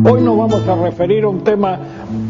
Hoy nos vamos a referir a un tema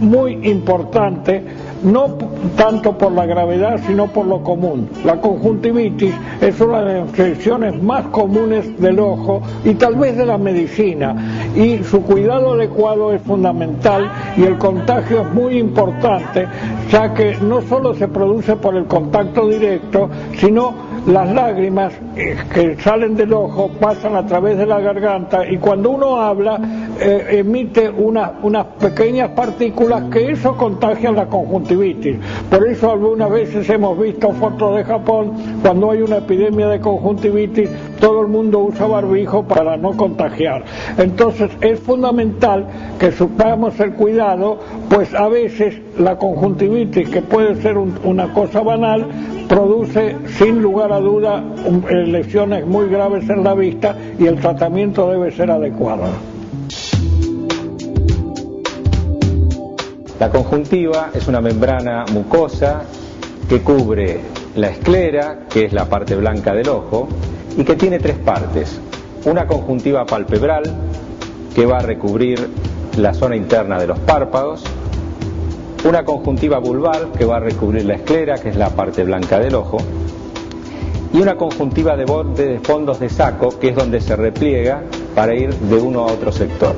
muy importante, no tanto por la gravedad, sino por lo común. La conjuntivitis es una de las infecciones más comunes del ojo y tal vez de la medicina, y su cuidado adecuado es fundamental y el contagio es muy importante, ya que no solo se produce por el contacto directo, sino las lágrimas que salen del ojo pasan a través de la garganta y cuando uno habla emite unas pequeñas partículas que eso contagia la conjuntivitis. Por eso algunas veces hemos visto fotos de Japón, cuando hay una epidemia de conjuntivitis, todo el mundo usa barbijo para no contagiar. Entonces es fundamental que supamos el cuidado, pues a veces la conjuntivitis, que puede ser una cosa banal, produce sin lugar a duda lesiones muy graves en la vista y el tratamiento debe ser adecuado. La conjuntiva es una membrana mucosa que cubre la esclera, que es la parte blanca del ojo, y que tiene tres partes. Una conjuntiva palpebral, que va a recubrir la zona interna de los párpados, una conjuntiva vulvar, que va a recubrir la esclera, que es la parte blanca del ojo, y una conjuntiva de fondos de saco, que es donde se repliega para ir de uno a otro sector.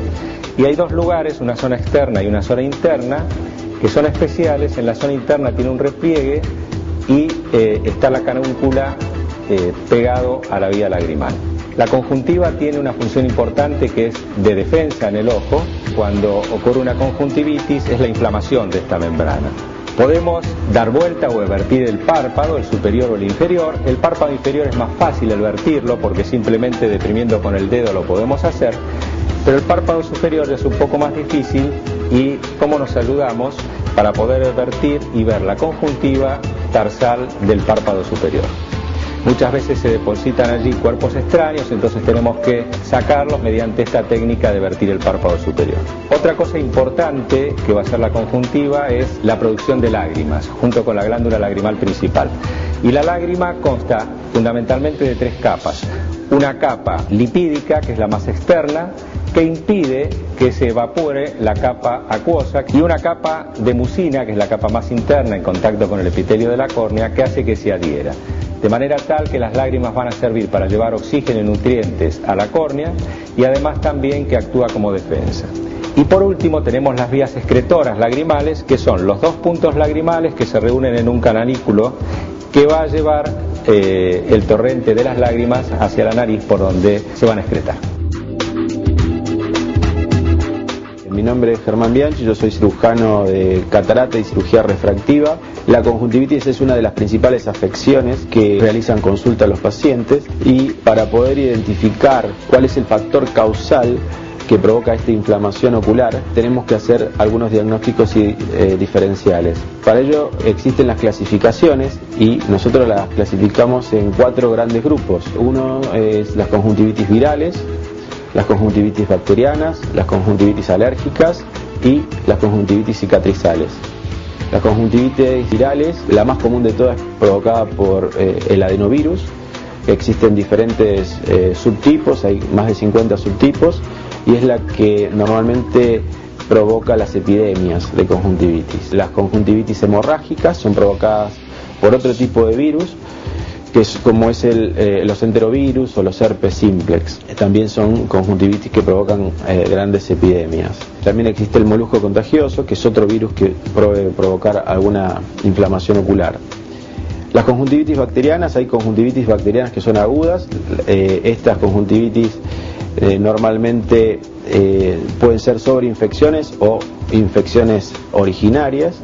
Y hay dos lugares, una zona externa y una zona interna, que son especiales. En la zona interna tiene un repliegue y está la canúncula pegado a la vía lagrimal. La conjuntiva tiene una función importante que es de defensa en el ojo. Cuando ocurre una conjuntivitis es la inflamación de esta membrana. Podemos dar vuelta o evertir el párpado, el superior o el inferior. El párpado inferior es más fácil evertirlo porque simplemente deprimiendo con el dedo lo podemos hacer, pero el párpado superior es un poco más difícil. Y cómo nos ayudamos para poder evertir y ver la conjuntiva tarsal del párpado superior. Muchas veces se depositan allí cuerpos extraños, entonces tenemos que sacarlos mediante esta técnica de vertir el párpado superior. Otra cosa importante que va a ser la conjuntiva es la producción de lágrimas, junto con la glándula lagrimal principal. Y la lágrima consta fundamentalmente de tres capas. Una capa lipídica, que es la más externa, que impide que se evapore la capa acuosa, y una capa de mucina, que es la capa más interna en contacto con el epitelio de la córnea, que hace que se adhiera. De manera tal que las lágrimas van a servir para llevar oxígeno y nutrientes a la córnea y además también que actúa como defensa. Y por último tenemos las vías excretoras lagrimales, que son los dos puntos lagrimales que se reúnen en un cananículo que va a llevar el torrente de las lágrimas hacia la nariz por donde se van a excretar. Mi nombre es Germán Bianchi, yo soy cirujano de catarata y cirugía refractiva. La conjuntivitis es una de las principales afecciones que realizan consulta a los pacientes, y para poder identificar cuál es el factor causal que provoca esta inflamación ocular, tenemos que hacer algunos diagnósticos diferenciales. Para ello existen las clasificaciones y nosotros las clasificamos en 4 grandes grupos. Uno es las conjuntivitis virales, las conjuntivitis bacterianas, las conjuntivitis alérgicas y las conjuntivitis cicatrizales. Las conjuntivitis virales, la más común de todas, es provocada por el adenovirus. Existen diferentes subtipos, hay más de 50 subtipos, y es la que normalmente provoca las epidemias de conjuntivitis. Las conjuntivitis hemorrágicas son provocadas por otro tipo de virus, que es como es los enterovirus o los herpes simplex. También son conjuntivitis que provocan grandes epidemias. También existe el molusco contagioso, que es otro virus que puede provocar alguna inflamación ocular. Las conjuntivitis bacterianas, hay conjuntivitis bacterianas que son agudas. Estas conjuntivitis normalmente pueden ser sobreinfecciones o infecciones originarias.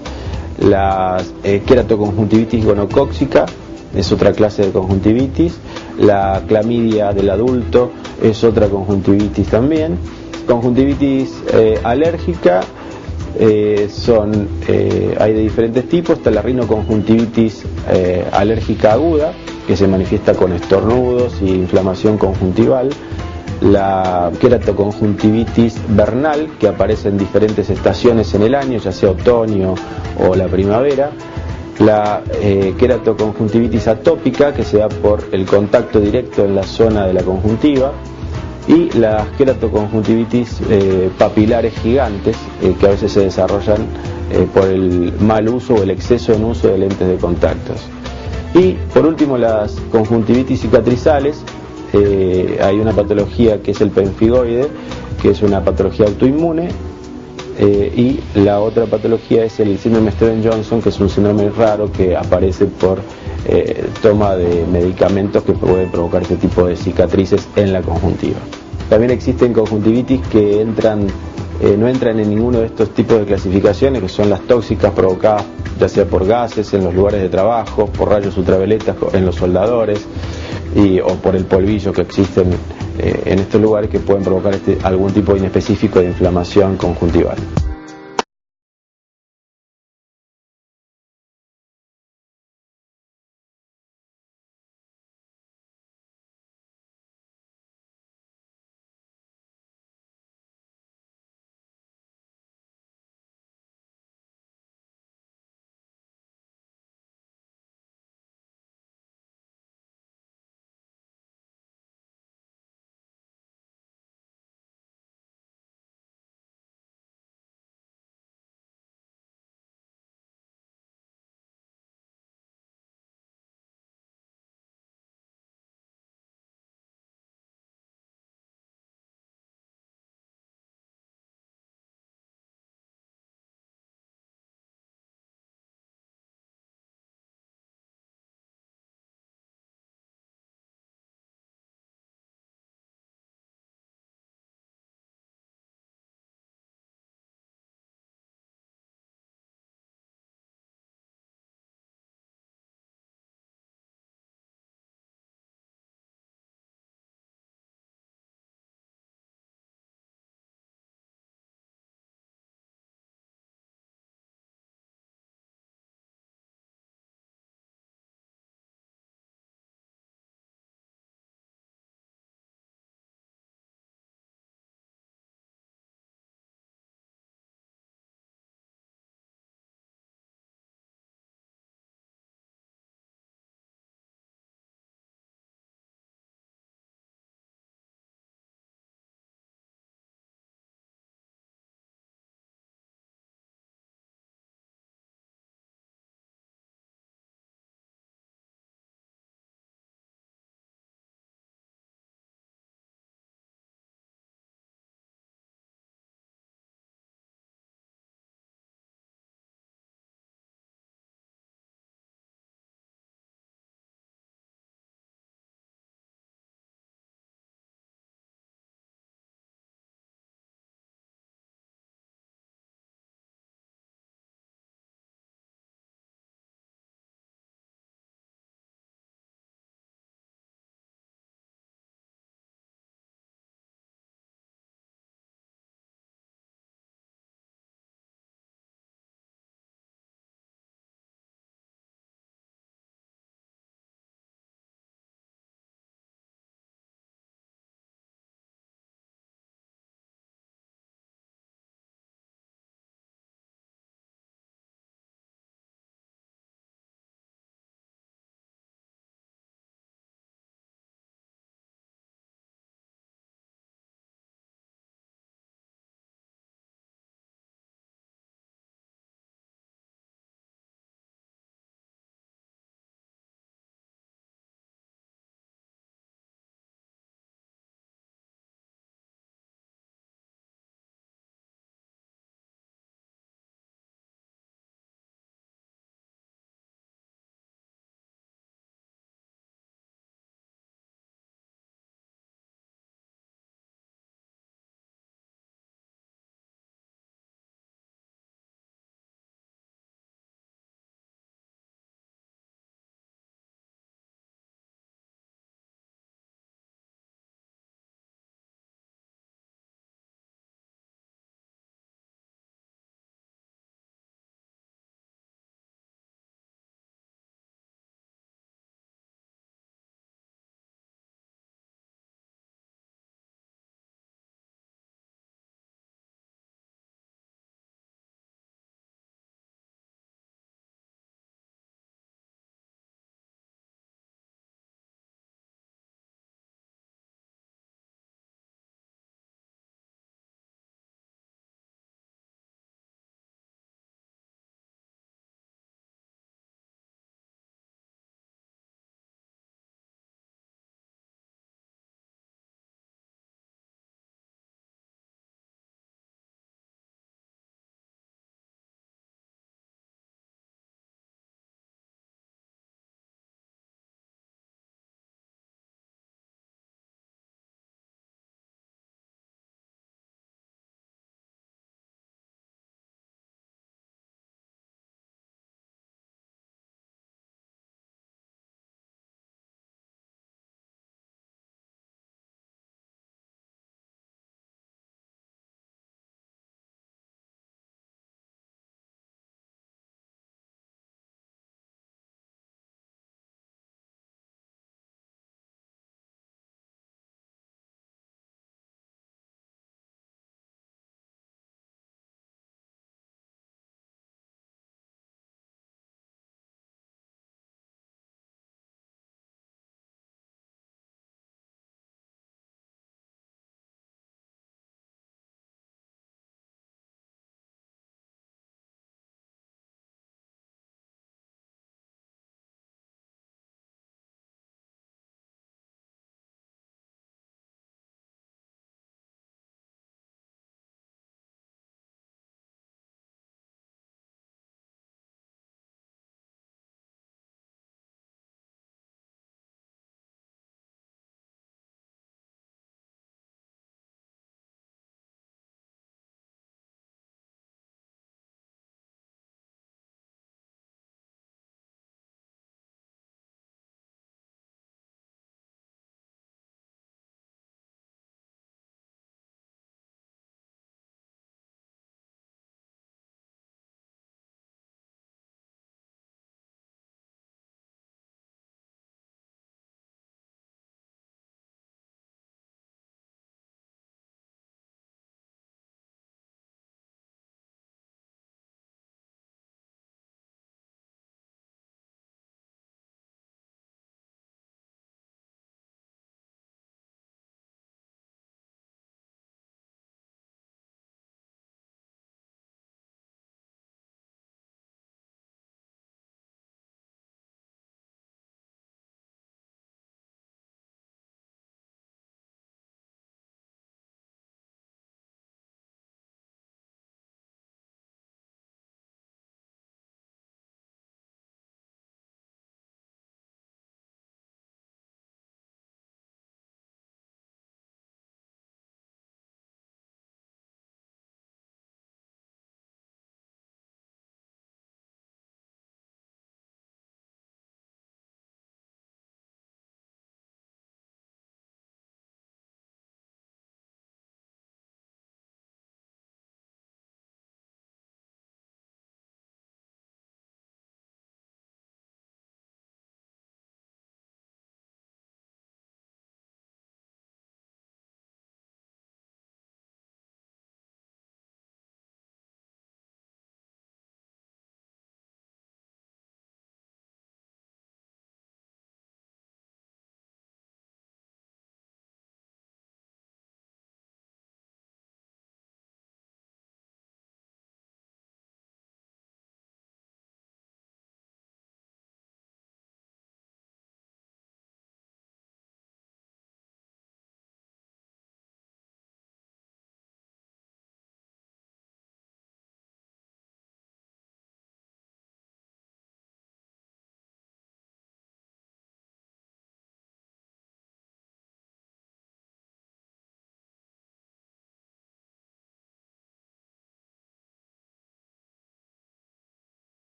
La queratoconjuntivitis gonocóxica es otra clase de conjuntivitis. La clamidia del adulto es otra conjuntivitis también. Conjuntivitis alérgica hay de diferentes tipos. Está la rinoconjuntivitis alérgica aguda, que se manifiesta con estornudos y inflamación conjuntival. la queratoconjuntivitis vernal, que aparece en diferentes estaciones en el año, ya sea otoño o la primavera, la queratoconjuntivitis atópica, que se da por el contacto directo en la zona de la conjuntiva, y las queratoconjuntivitis papilares gigantes, que a veces se desarrollan por el mal uso o el exceso en uso de lentes de contactos. Y por último, las conjuntivitis cicatrizales. Hay una patología que es el pemfigoide, que es una patología autoinmune, y la otra patología es el síndrome Stevens-Johnson, que es un síndrome raro que aparece por toma de medicamentos que pueden provocar este tipo de cicatrices en la conjuntiva. También existen conjuntivitis que no entran en ninguno de estos tipos de clasificaciones, que son las tóxicas provocadas ya sea por gases en los lugares de trabajo, por rayos ultravioletas en los soldadores, o por el polvillo que existen en estos lugares, que pueden provocar algún tipo inespecífico de inflamación conjuntival.